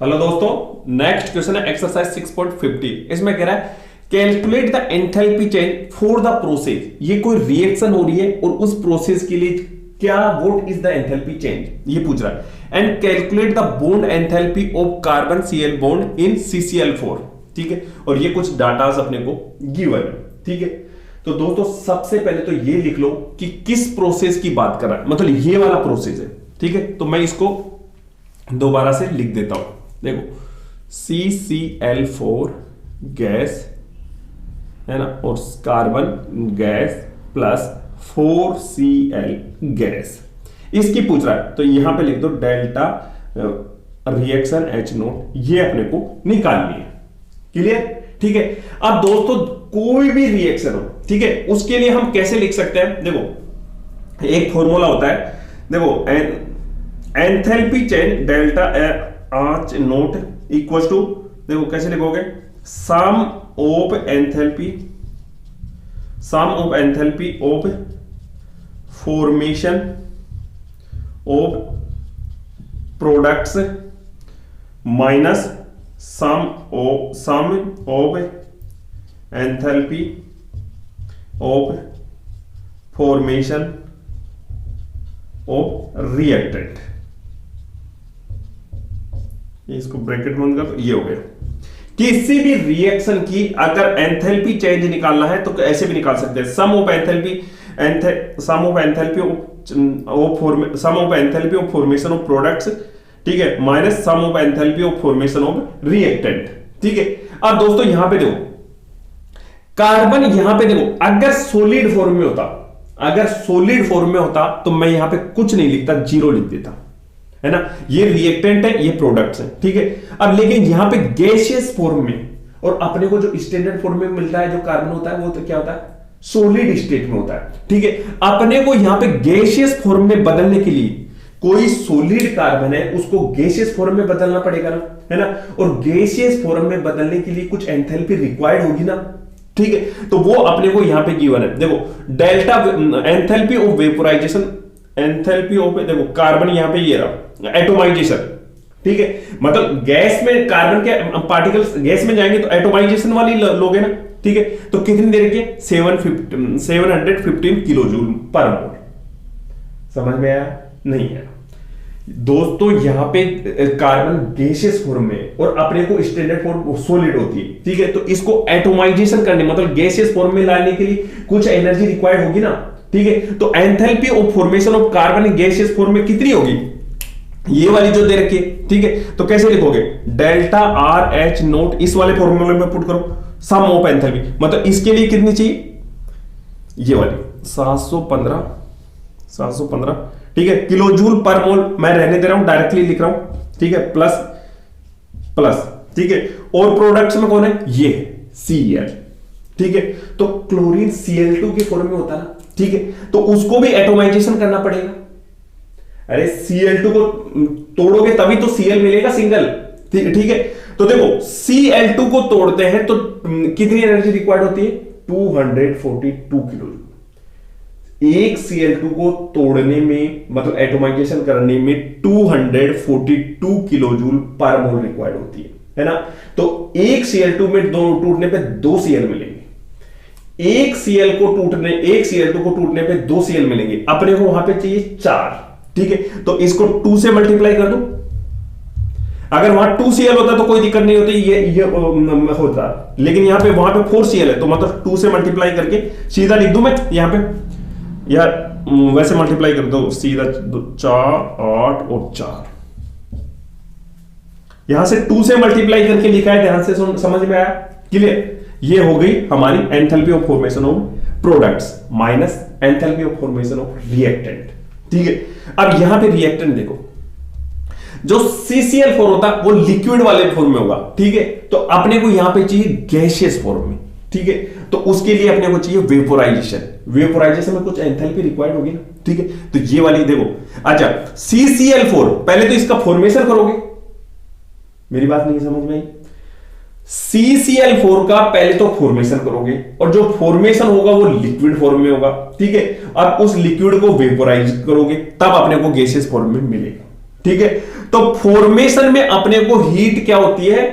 Hello दोस्तों, next question है exercise 6.50। इसमें कह रहा है calculate the enthalpy change for the process. ये कोई रिएक्शन हो रही है और उस प्रोसेस के लिए क्या what is the enthalpy change ये पूछ रहा है। And calculate the bond enthalpy of carbon Cl bond in CCl4। ठीक है, और ये कुछ डाटास अपने को गिवन है। ठीक है, तो दोस्तों सबसे पहले तो ये लिख लो कि किस प्रोसेस की बात कर रहा है, मतलब ये वाला प्रोसेस है। ठीक है, तो मैं इसको दोबारा से लिख देता हूं। देखो CCl4 गैस है ना, और carbon gas plus 4Cl gas, इसकी पूछ रहा है। तो यहां पे लिख दो डेल्टा रिएक्शन H0, ये अपने को निकालनी है। क्लियर? ठीक है, अब दोस्तों कोई भी रिएक्शन हो, ठीक है, उसके लिए हम कैसे लिख सकते हैं? देखो एक फॉर्मूला होता है, देखो enthalpy change delta H0 equal to, देखो कैसे लिखोगे, sum of enthalpy of formation of products minus sum of enthalpy of formation of reactant. इसको ब्रैकेट बंद कर, ये हो गया। किसी भी रिएक्शन की अगर एंथैल्पी चेंज निकालना है तो ऐसे भी निकाल सकते हैं, sum of enthalpy of formation of products, ठीक है, minus sum of enthalpy of formation of reactant. ठीक है, अब दोस्तों यहां पे देखो कार्बन, यहां पे देखो अगर सॉलिड फॉर्म में होता तो मैं यहां पे कुछ नहीं लिखता, जीरो लिख देता, है ना। ये रिएक्टेंट है, ये प्रोडक्ट्स है। ठीक है, अब लेकिन यहां पे गैसियस फॉर्म में, और अपने को जो स्टैंडर्ड फॉर्म में मिलता है जो कार्बन होता है वो तो क्या होता है, सॉलिड स्टेट में होता है। ठीक है, अपने को यहां पे गैसियस फॉर्म में बदलने के लिए कोई सॉलिड कार्बन है उसको गैसियस फॉर्म में बदलना पड़ेगा ना, है ना, और गैसियस फॉर्म में बदलने के लिए कुछ एंथैल्पी रिक्वायर्ड होगी ना। ठीक है, तो वो अपने को यहां पे गिवन है। देखो delta enthalpy of vaporisation, enthalpy of, देखो कार्बन यहां पे ये रहा एटोमाइजेशन। ठीक है, मतलब गैस में कार्बन के पार्टिकल्स गैस में जाएंगे तो एटोमाइजेशन वाली लोगे ना। ठीक है, तो कितनी देर के 715 किलो जूल पर मोल। समझ में आया? नहीं है दोस्तों, यहां पे कार्बन गैसियस फॉर्म में और अपने को स्टैंडर्ड फॉर्म सॉलिड होती है। ठीक है, तो इसको एटोमाइजेशन करने, मतलब गैसियस फॉर्म में लाने के लिए कुछ एनर्जी रिक्वायर्ड होगी ना। ठीक है, तो enthalpy of formation of carbon gaseous form में कितनी होगी, ये वाली जो दे रखी है। ठीक है, तो कैसे लिखोगे, डेल्टा RH0 इस वाले फॉर्मूले में पुट करो, सम ऑफ एंथैल्पी, मतलब इसके लिए कितनी चाहिए, ये वाली 715। ठीक है, किलो जूल पर मोल, मैं रहने दे रहा हूं, डायरेक्टली लिख रहा हूं। ठीक है, प्लस। ठीक है, और प्रोडक्ट्स में कौन है, ये Cl। ठीक है, तो क्लोरीन Cl2 के फॉर्म में होता है ना। ठीक है, तो उसको भी एटोमाइजेशन करना पड़ेगा। अरे Cl2 को तोड़ोगे तभी तो Cl मिलेगा सिंगल। ठीक है, तो देखो Cl2 को तोड़ते हैं तो कितनी एनर्जी रिक्वायर्ड होती है, 242 किलो जूल। एक Cl2 को तोड़ने में, मतलब एटोमाइजेशन करने में 242 किलो जूल पर मोल रिक्वायर्ड होती है ना। तो एक Cl2 में दो टूटने पे 2 Cl मिलेंगे, एक Cl2 को टूटने पे 2 Cl मिलेंगे, अपने को वहां पे चाहिए 4। ठीक है, तो इसको 2 से मल्टीप्लाई कर दो। अगर वहां 2Cl होता तो कोई दिक्कत नहीं होती, ये होता, लेकिन यहां पे वहां पे 4Cl है, तो मतलब 2 से मल्टीप्लाई करके सीधा लिख दूं मैं यहां पे, यार वैसे मल्टीप्लाई कर दो सीधा, 4 8 और 4, यहां से 2 से मल्टीप्लाई करके लिखा है, ध्यान से समझ में आया? क्लियर? ये हो गई हमारी enthalpy of formation of products minus enthalpy of formation of reactant. ठीक है, अब यहां पे रिएक्टेंट देखो, जो CCl4 होता वो लिक्विड वाले फॉर्म में होगा। ठीक है, तो अपने को यहां पे चाहिए गैसियस फॉर्म में। ठीक है, तो उसके लिए अपने को चाहिए वेपोराइजेशन में कुछ एंथैल्पी रिक्वायर्ड होगी ना। ठीक है, तो ये वाली देखो, अच्छा CCl4 पहले तो इसका फॉर्मेशन करोगे, मेरी बात नहीं समझ में आई, CCl4 का पहले तो फॉर्मेशन करोगे, और जो फॉर्मेशन होगा वो लिक्विड फॉर्म में होगा। ठीक है, अब उस लिक्विड को वेपोराइज करोगे, तब अपने को गैसियस फॉर्म में मिलेगा। ठीक है, तो फॉर्मेशन में अपने को हीट क्या होती है,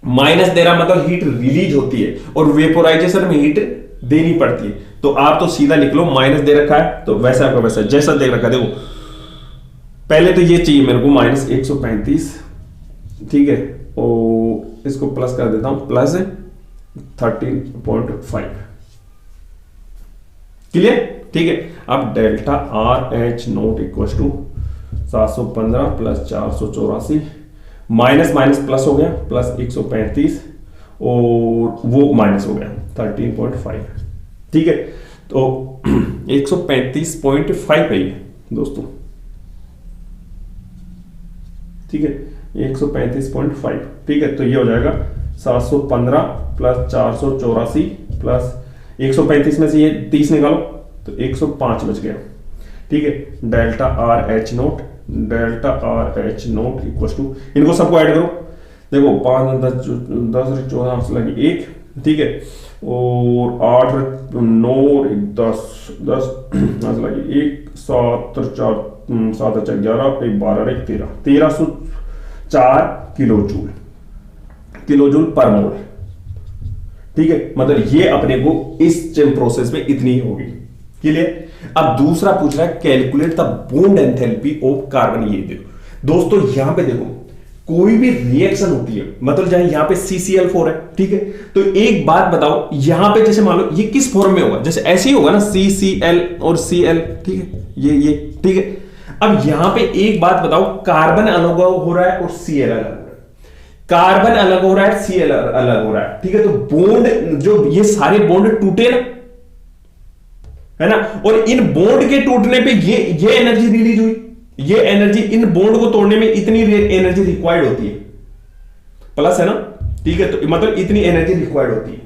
माइनस दे रहा मतलब हीट रिलीज होती है, और वेपोराइजेशन में हीट देनी पड़ती है। तो आप तो सीधा लिख लो, माइनस दे रखा है तो वैसा का वैसा जैसा दे रखा है। देखो पहले तो ये चाहिए मेरे को माइनस 135, ठीक है, और इसको प्लस कर देता हूं, प्लस 13.5, क्लियर, ठीक है। अब delta R H naught equal to 715 plus 484, minus minus plus हो गया, प्लस 135 और वो माइनस हो गया 13.5, ठीक है। तो 135.5 है ये दोस्तों, ठीक है, 135.5, ठीक है। तो ये हो जाएगा 715 प्लस 484 प्लस 135 में से ये 30 निकालो तो 105 बच गया, ठीक है। Delta R H naught, delta R H naught equal to, इनको सबको ऐड करो, देखो 5 10 10 14 लगी 1, ठीक है, और 8 9 10 10 लगी 1 7 4 7 11 1 12 1 13 1304 किलो जूल पर मोल, ठीक है। मतलब ये अपने को इस प्रोसेस में इतनी होगी, क्लियर। अब दूसरा पूछ रहा है calculate the bond enthalpy of carbon. ये देखो दोस्तों, यहां पे देखो कोई भी रिएक्शन होती है, मतलब चाहे यहां पे CCl4 है, ठीक है, तो एक बात बताओ, यहां पे जैसे मान लो ये किस फॉर्म में होगा, जैसे ऐसे ही होगा ना, CCl और Cl, ठीक है, ये ठीक है। अब यहां पे एक बात बताओ, कार्बन अलग हो रहा है और Cl अलग हो रहा है, कार्बन अलग हो रहा है, Cl अलग हो रहा है, ठीक है। तो बॉन्ड जो ये सारे बॉन्ड टूटे ना, है ना, और इन बॉन्ड के टूटने पे ये एनर्जी रिलीज हुई, ये एनर्जी इन बॉन्ड को तोड़ने में इतनी एनर्जी रिक्वायर्ड होती है, प्लस है ना, ठीक है। तो मतलब इतनी एनर्जी रिक्वायर्ड होती है,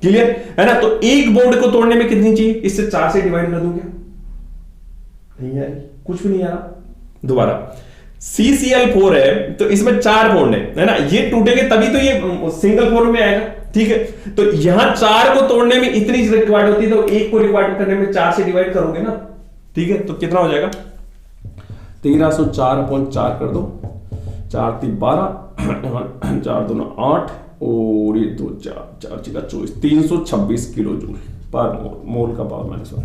क्लियर है ना। तो एक बॉन्ड को तोड़ने में कितनी चाहिए, इससे 4 से डिवाइड कर दूं क्या, नहीं यार कुछ भी नहीं आ रहा। दोबारा CCl4 है तो इसमें 4 बॉन्ड है ना, ये टूटेंगे तभी तो ये सिंगल फॉर्म में आएगा, ठीक है। तो यहां 4 को तोड़ने में इतनी रिक्वायर्ड होती है, तो एक को रिक्वायर्ड करने में 4 से डिवाइड करोगे ना, ठीक है। तो कितना हो जाएगा, 1304/4 कर दो, 4 3 12 4 2 8 और ये 2 4 4 4 24 326 किलो जूल पर मोल का पावर -1,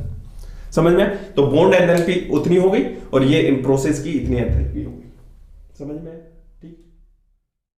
समझ में। तो बॉन्ड एंथैल्पी उतनी हो गई और ये इन प्रोसेस की इतनी एंथैल्पी हो गई, समझ में।